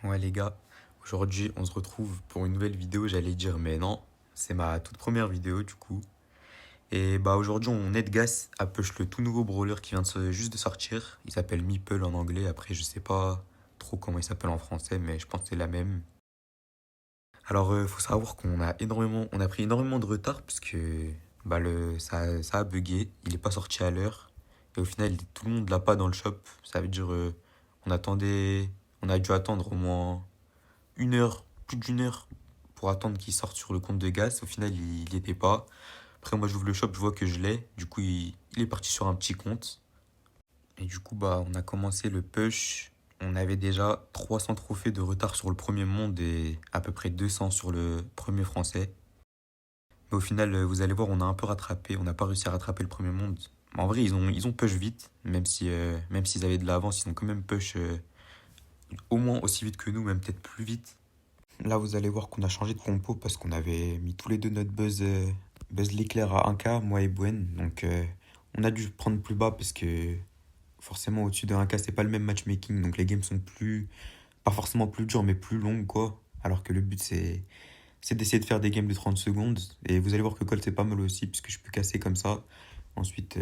Ouais les gars, aujourd'hui on se retrouve pour une nouvelle vidéo, j'allais dire mais non, c'est ma toute première vidéo du coup. Et bah aujourd'hui on aide Gas à push le tout nouveau brawler qui vient juste de sortir. Il s'appelle Meeple en anglais, après je sais pas trop comment il s'appelle en français mais je pense que c'est la même. Alors faut savoir on a pris énormément de retard puisque ça a bugué, il est pas sorti à l'heure. Et au final tout le monde l'a pas dans le shop, ça veut dire on attendait, on a dû attendre au moins une heure, plus d'une heure pour attendre qu'il sorte sur le compte de Gas. Au final, il n'y était pas. Après, moi, j'ouvre le shop, je vois que je l'ai. Du coup, il est parti sur un petit compte. Et du coup, on a commencé le push. On avait déjà 300 trophées de retard sur le premier monde et à peu près 200 sur le premier français. Mais au final, vous allez voir, on a un peu rattrapé. On n'a pas réussi à rattraper le premier monde. Mais en vrai, ils ont push vite. Même s'ils avaient de l'avance, ils ont quand même push au moins aussi vite que nous, même peut-être plus vite. Là, vous allez voir qu'on a changé de compo parce qu'on avait mis tous les deux notre buzz l'éclair à 1K, moi et Bwen. Donc, on a dû prendre plus bas parce que forcément, au-dessus de 1K, c'est pas le même matchmaking. Donc, les games sont pas forcément plus durs, mais plus longues, quoi. Alors que le but, c'est d'essayer de faire des games de 30 secondes. Et vous allez voir que Colt, c'est pas mal aussi, puisque je peux casser comme ça. Ensuite,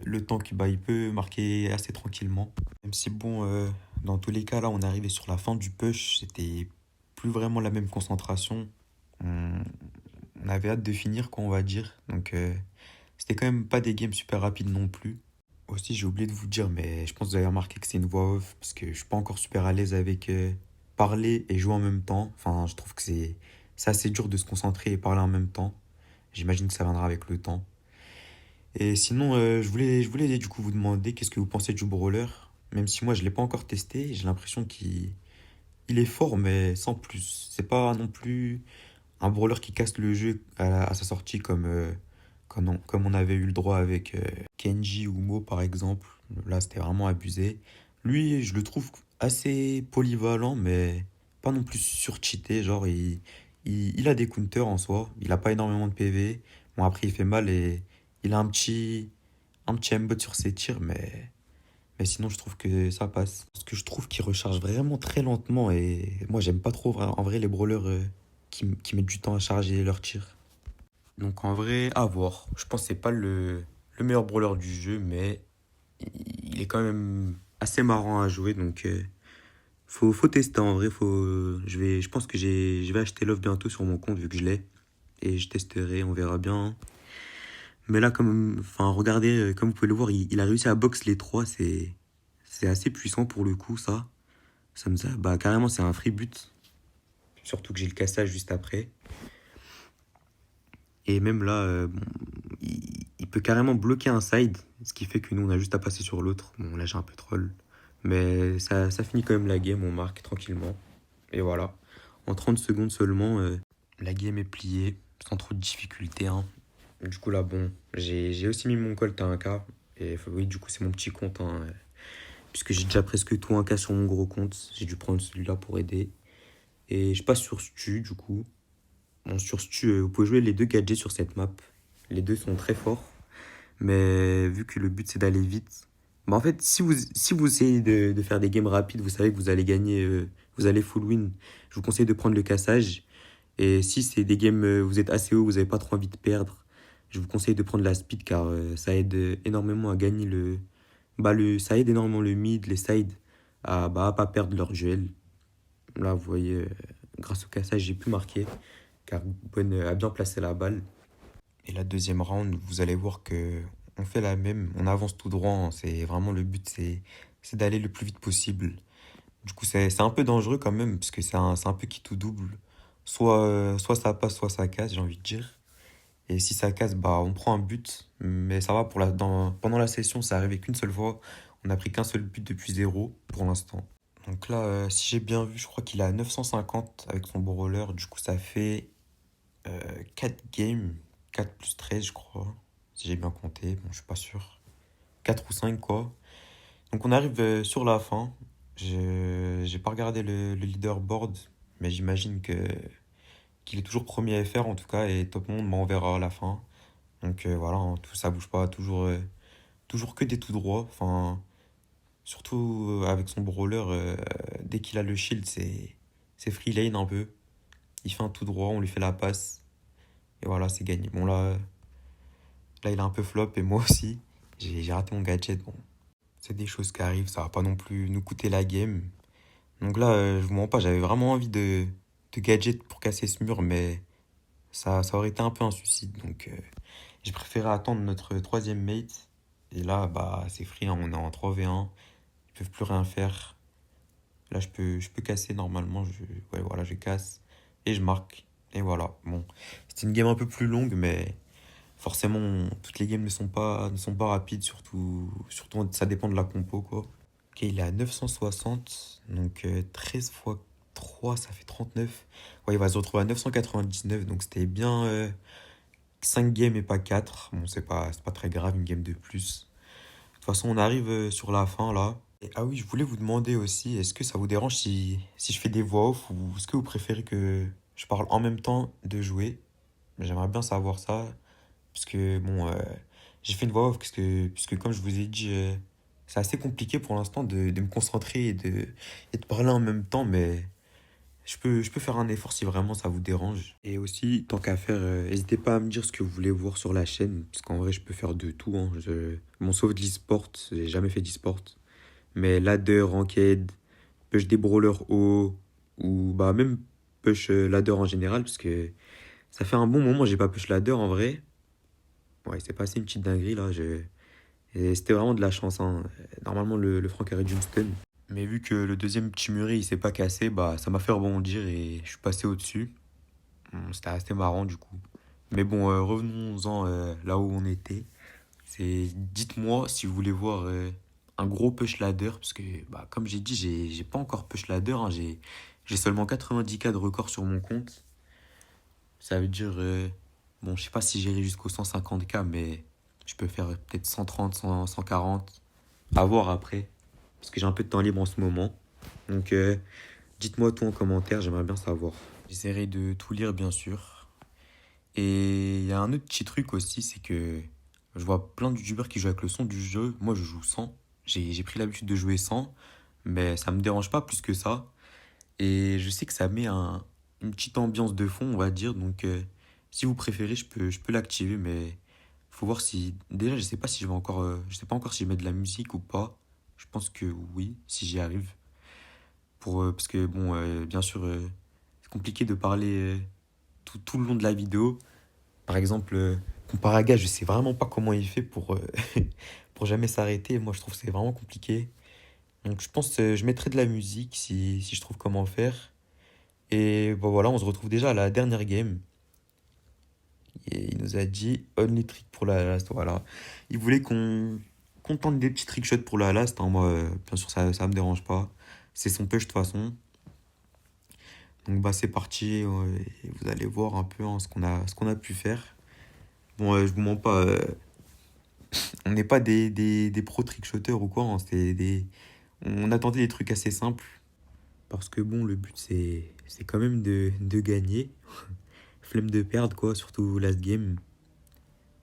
le temps il peut marquer assez tranquillement. Même si, bon, dans tous les cas, là, on est arrivé sur la fin du push. C'était plus vraiment la même concentration. On, on avait hâte de finir, quoi, on va dire. Donc, c'était quand même pas des games super rapides non plus. Aussi, j'ai oublié de vous dire, mais je pense que vous avez remarqué que c'est une voix off, parce que je suis pas encore super à l'aise avec parler et jouer en même temps. Enfin, je trouve que c'est assez dur de se concentrer et parler en même temps. J'imagine que ça viendra avec le temps. Et sinon, je voulais du coup vous demander qu'est-ce que vous pensez du brawler. Même si moi je l'ai pas encore testé, j'ai l'impression qu'il est fort, mais sans plus. C'est pas non plus un brawler qui casse le jeu à sa sortie comme on avait eu le droit avec Kenji ou Mo par exemple. Là, c'était vraiment abusé. Lui, je le trouve assez polyvalent, mais pas non plus surcheaté. Genre, il a des counters en soi. Il a pas énormément de PV. Bon, après, il fait mal et il a un petit aimbot sur ses tirs, mais sinon, je trouve que ça passe. Parce que je trouve qu'il recharge vraiment très lentement et moi, j'aime pas trop en vrai les brawlers qui mettent du temps à charger leurs tirs. Donc en vrai, à voir. Je pense que c'est pas le meilleur brawler du jeu, mais il est quand même assez marrant à jouer. Donc faut tester en vrai. Je pense que je vais acheter l'offre bientôt sur mon compte vu que je l'ai. Et je testerai, on verra bien. Mais là, enfin, regardez, comme vous pouvez le voir, il a réussi à box les trois. C'est assez puissant pour le coup, ça. Bah, carrément, c'est un free but. Surtout que j'ai le cassage juste après. Et même là, bon, il peut carrément bloquer un side, ce qui fait que nous, on a juste à passer sur l'autre. Bon, là, j'ai un peu troll. Mais ça finit quand même la game, on marque tranquillement. Et voilà. En 30 secondes seulement, la game est pliée, sans trop de difficultés, hein. Du coup, là, bon, j'ai aussi mis mon colt à 1K. Et oui, du coup, c'est mon petit compte, hein, puisque j'ai déjà presque tout 1K sur mon gros compte. J'ai dû prendre celui-là pour aider. Et je passe sur Stu, du coup. Bon, sur Stu, vous pouvez jouer les deux gadgets sur cette map. Les deux sont très forts. Mais vu que le but c'est d'aller vite, bah en fait, si vous essayez de faire des games rapides, vous savez que vous allez gagner, vous allez full win. Je vous conseille de prendre le cassage. Et si c'est des games, vous êtes assez haut, vous n'avez pas trop envie de perdre, je vous conseille de prendre la speed car ça aide énormément à gagner ça aide énormément le mid, les sides à pas perdre leur duel. Là, vous voyez, grâce au cassage, j'ai pu marquer car Gwen a bien placé la balle. Et la deuxième round, vous allez voir que on fait la même, on avance tout droit, hein. C'est vraiment le but, c'est d'aller le plus vite possible. Du coup, c'est un peu dangereux quand même, parce que c'est un peu qui tout double. Soit ça passe, soit ça casse, j'ai envie de dire. Et si ça casse, bah on prend un but, mais ça va pendant la session, ça arrivé qu'une seule fois. On a pris qu'un seul but depuis zéro pour l'instant. Donc là, si j'ai bien vu, je crois qu'il a 950 avec son brawler. Du coup, ça fait 4 games, 4 plus 13 je crois, si j'ai bien compté, bon je suis pas sûr, 4 ou 5 quoi. Donc on arrive sur la fin, j'ai pas regardé le leaderboard, mais j'imagine qu'il est toujours premier FR en tout cas, et Top Monde, on verra à la fin. Donc voilà, hein, tout ça bouge pas, toujours que des tout droits, enfin Surtout avec son brawler, dès qu'il a le shield, c'est free lane un peu. Il fait un tout droit, on lui fait la passe. Et voilà, c'est gagné. Bon, là, il a un peu flop et moi aussi. J'ai raté mon gadget. Bon, c'est des choses qui arrivent, ça va pas non plus nous coûter la game. Donc là, je vous mens pas, j'avais vraiment envie de gadget pour casser ce mur, mais ça aurait été un peu un suicide. Donc j'ai préféré attendre notre troisième mate. Et là, bah, c'est free, hein, on est en 3v1. Ils peuvent plus rien faire. Là, je peux casser normalement. Ouais, voilà, je casse. Et je marque. Et voilà. Bon, c'était une game un peu plus longue, mais forcément, toutes les games ne sont pas rapides. Surtout, ça dépend de la compo, quoi. Ok, il est à 960. Donc 13 fois 3 ça fait 39. Ouais, il va se retrouver à 999. Donc c'était bien 5 games et pas 4. Bon, c'est pas très grave, une game de plus. De toute façon, on arrive sur la fin là. Et, ah oui, je voulais vous demander aussi, est-ce que ça vous dérange si je fais des voix off ou est-ce que vous préférez que je parle en même temps de jouer? J'aimerais bien savoir ça. Parce que bon, j'ai fait une voix off puisque comme je vous ai dit, c'est assez compliqué pour l'instant de me concentrer et de parler en même temps, mais je peux faire un effort si vraiment ça vous dérange. Et aussi, tant qu'à faire, n'hésitez pas à me dire ce que vous voulez voir sur la chaîne, parce qu'en vrai, je peux faire de tout, hein. Bon, sauf de l'e-sport, j'ai jamais fait d'e-sport. Mais ladder, ranked, push des brawlers haut, ou bah même push ladder en général, parce que ça fait un bon moment que j'ai pas push ladder en vrai. Ouais, c'est passé une petite dinguerie là. Et c'était vraiment de la chance, hein. Normalement, le Franck aurait dû me stun. Mais vu que le deuxième petit muret il s'est pas cassé, bah ça m'a fait rebondir et je suis passé au-dessus. C'était assez marrant du coup. Mais bon, revenons-en là où on était. Dites-moi si vous voulez voir un gros push ladder, parce que bah, comme j'ai dit, j'ai pas encore push ladder, hein. J'ai seulement 90K de record sur mon compte. Ça veut dire, bon, je sais pas si j'irai jusqu'au 150K, mais je peux faire peut-être 130, 100, 140. À voir après, parce que j'ai un peu de temps libre en ce moment. Donc, dites-moi tout en commentaire, j'aimerais bien savoir. J'essaierai de tout lire, bien sûr. Et il y a un autre petit truc aussi, c'est que je vois plein de youtubeurs qui jouent avec le son du jeu. Moi, je joue sans. J'ai pris l'habitude de jouer sans, mais ça me dérange pas plus que ça. Et je sais que ça met une petite ambiance de fond, on va dire. Donc, si vous préférez, je peux l'activer, mais faut voir si. Déjà, je sais pas si je vais encore. Je sais pas encore si je mets de la musique ou pas. Je pense que oui, si j'y arrive. Parce que, bon, bien sûr, c'est compliqué de parler tout le long de la vidéo. Par exemple, Comparaga, je sais vraiment pas comment il fait pour jamais s'arrêter. Moi, je trouve que c'est vraiment compliqué. Donc, je pense que je mettrai de la musique si je trouve comment faire. Et bon, voilà, on se retrouve déjà à la dernière game. Et il nous a dit only trick pour la last. Voilà. Il voulait qu'on tente des petits trickshots pour la last, hein. Moi, bien sûr, ça me dérange pas. C'est son push de toute façon. Donc, bah, c'est parti. Ouais, et vous allez voir un peu hein, ce qu'on a pu faire. Bon, je vous mens pas. On n'est pas des pro trickshotters ou quoi, hein. On a tenté des trucs assez simples. Parce que bon, le but c'est quand même de gagner. Flemme de perdre quoi, surtout last game.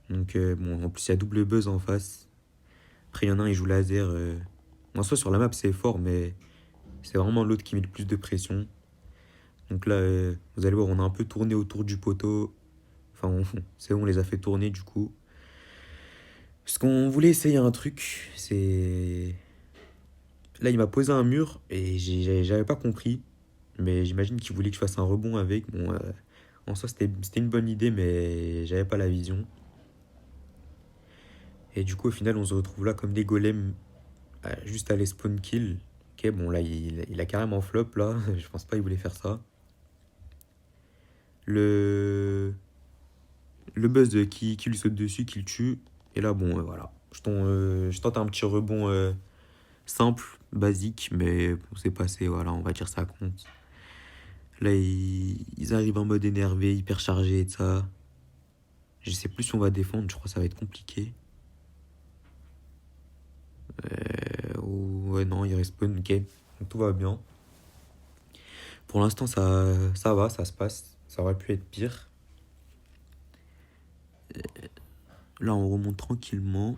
Donc bon, en plus il y a double buzz en face. Après il y en a un, il joue laser. En soi sur la map c'est fort, mais c'est vraiment l'autre qui met le plus de pression. Donc là, vous allez voir, on a un peu tourné autour du poteau. Enfin, c'est bon, on les a fait tourner du coup. Parce qu'on voulait essayer un truc, c'est... Là, il m'a posé un mur et j'avais pas compris. Mais j'imagine qu'il voulait que je fasse un rebond avec. Bon, en soi, c'était une bonne idée, mais j'avais pas la vision. Et du coup, au final, on se retrouve là comme des golems, juste à les spawn kill. Ok, bon, là, il a carrément flop, là. Je pense pas qu'il voulait faire ça. Le, le buzz qui lui saute dessus, qui le tue. Et là, bon, voilà. Je tente un petit rebond simple, basique, mais bon, c'est passé, voilà, on va dire ça compte. Là, ils arrivent en mode énervé, hyper chargé et tout ça. Je sais plus si on va défendre, je crois que ça va être compliqué. Ouais, non, il respawn, ok. Donc tout va bien. Pour l'instant, ça va, ça se passe. Ça aurait pu être pire. Là, on remonte tranquillement.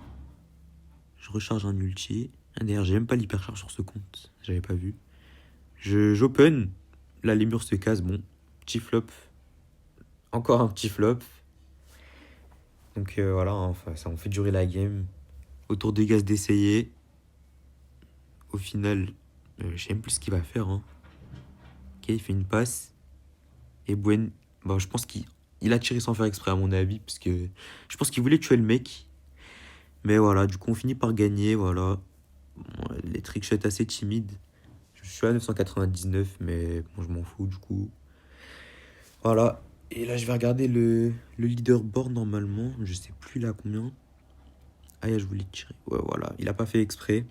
Je recharge un ulti. Ah, d'ailleurs, j'ai même pas l'hypercharge sur ce compte. J'avais pas vu. J'open. Là, les murs se cassent. Bon, petit flop. Encore un petit flop. Donc voilà, hein, enfin, ça on fait durer la game. Autour de Gaz d'essayer. Au final, je sais même plus ce qu'il va faire, hein. Ok, il fait une passe. Et Bwen, bon, je pense qu'il a tiré sans faire exprès, à mon avis, parce que je pense qu'il voulait tuer le mec. Mais voilà, du coup, on finit par gagner, voilà. Bon, les trickshots assez timides. Je suis à 999, mais bon, je m'en fous, du coup. Voilà. Et là, je vais regarder le leaderboard, normalement. Je sais plus là combien. Ah, je voulais tirer. Ouais, voilà. Il a pas fait exprès.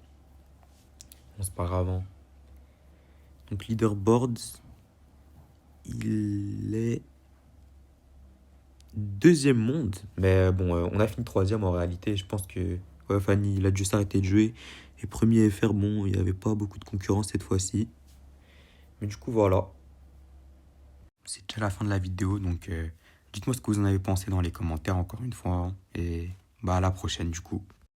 Bon, c'est pas grave, hein. Donc, leaderboard, il est deuxième monde. Mais bon, on a fini troisième en réalité. Je pense que ouais, Fanny, il a dû s'arrêter de jouer. Et premier FR, bon, il n'y avait pas beaucoup de concurrence cette fois-ci. Mais du coup, voilà. C'est déjà la fin de la vidéo. Donc, dites-moi ce que vous en avez pensé dans les commentaires encore une fois, hein. Et bah, à la prochaine, du coup.